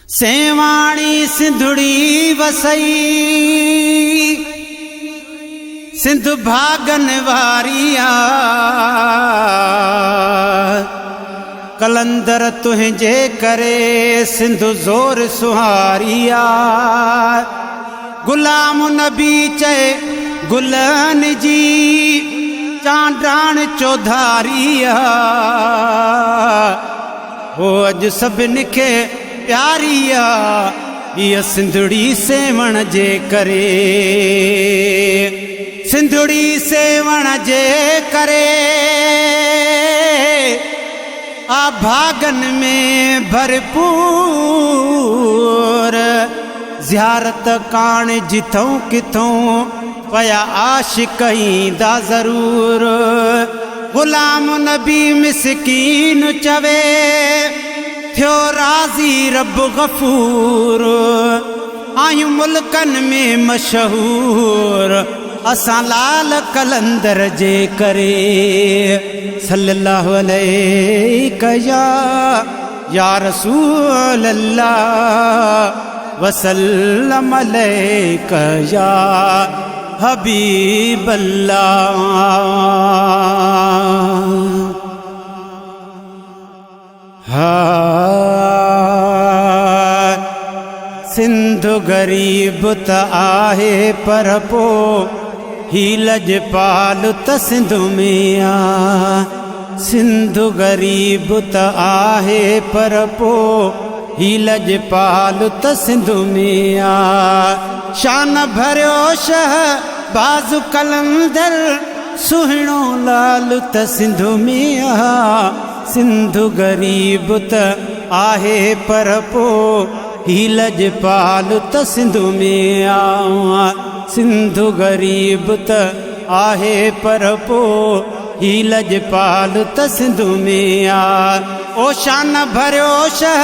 सेवाणी सिंधुड़ी वसई सिंध भागन वारिया कलंदर तुझे करे सिंधु जोर सुहारिया गुलाम नबी चे गुलन जी चांडाण चौधारिया हो अज सभिन खे प्यारिया ये सिंधुड़ी सेवण जे करे सिंधुड़ी सेवण जे करे आ भागन में भरपूर ज़ियारत कान जिथों किथों पया आशिक ईंदा ज़रूर गुलाम नबी मिसकीन चवे थियो राज़ी रब गफूर आयूं मुल्कन में मशहूर असां लाल कलंदर जे करे सल्लल्लाहु अलैहि या रसूल अल्लाह वसल्लम अलैका या हबीब अल्लाह। सिंधु गरीब त आहे पर पो ही लजपाल त सिंधु में आ सिंधु गरीब त आहे पर पो ही लजपाल त सिंधु में आ शान भरियो शह बाज़ु कलंदर सुहिणो लाल त सिंधु में आ सिंधु गरीब त आहे पर पो ही लजपाल त सिंधु में आ सिंधु गरीब त आहे पर पो ही लजपाल त सिंधु में आ ओ शान भरियो शह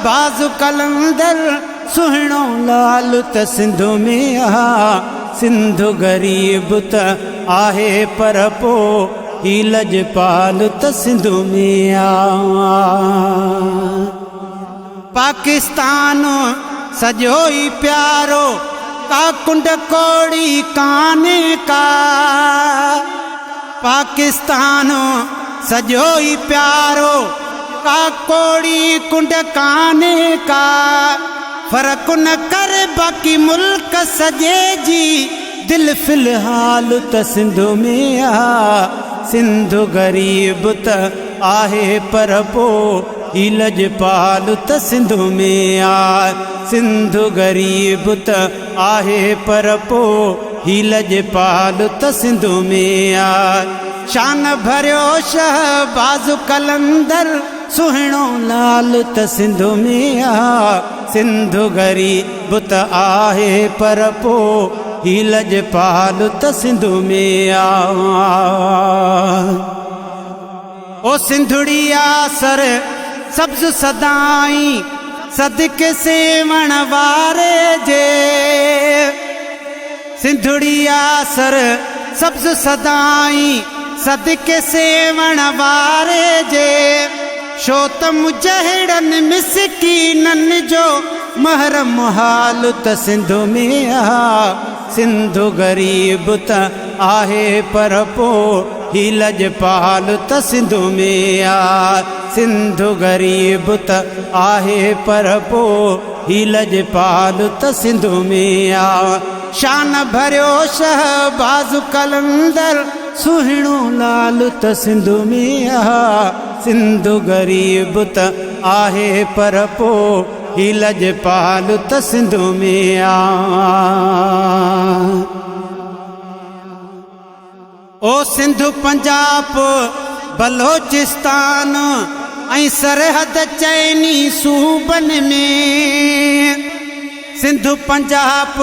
बाज़ु कलंदर सुहिणो लाल त सिंधु में आ सिंधु गरीब त आहे पर पो ही लजपाल त सिंधु में आ पाकिस्तान सजो ही प्यारो का कुंड कोड़ी काने का पाकिस्तान सजो ही प्यारो का कोड़ी कुंड काने का फर्क न कर बाकी मुल्क सजे जी दिल फिलहाल त सिंधु में आ सिंधु गरीब त आहे पर पो ही लजपाल त सिंधु में आ सिंधु गरीब त आहे पर पो ही लजपाल त सिंधु में आ शान भरियो शह बाज़ु कलंदर सुहिणो लाल त सिंधु में आ सिंधु गरीब त आहे पर पो ही लजपाल त सिंधु में आ ओ सिंधुड़िया सर सब्ज़ सदाई सदके सेवण वारे जे सिंधुड़िया सर सब्ज़ सदाई सदके सेवण वारे जे शो त मुजहिड़न मिसकीनन जो महरम हाल त सिंधु में आ सिंधु गरीब त आहे पर पो ही लजपाल त सिंधु में आ सिंधु गरीब त आहे पर पो ही लजपाल त सिंधु में आ शान भरियो शह बाज़ु कलंदर सुहिणो लाल त सिंधु में आ सिंधु गरीब त आहे पर पो ही लजपाल त सिंधु में आ ओ सिंधु पंजाब बलोचिस्तान ऐं सरहद चइनी सूबन में सिंधु पंजाब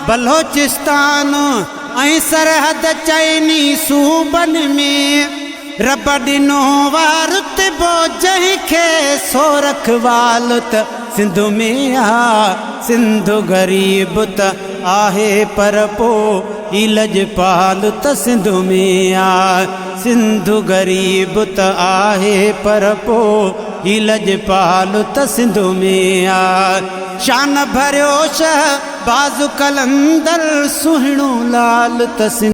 बलोचिस्तान ऐं सरहद चइनी सूबन में रब ॾिनो वा रुतबो जंहिंखे सो रखवाल त सिंधु में आ सिंधु गरीब त आहे पर पो ही लजपाल त सिंधु में आ सिंधु गरीब त आहे पर पो ही लजपाल त सिंध में आ शान भरियो शह बाज़ु कलंदर सुहिणो लाल त सिंध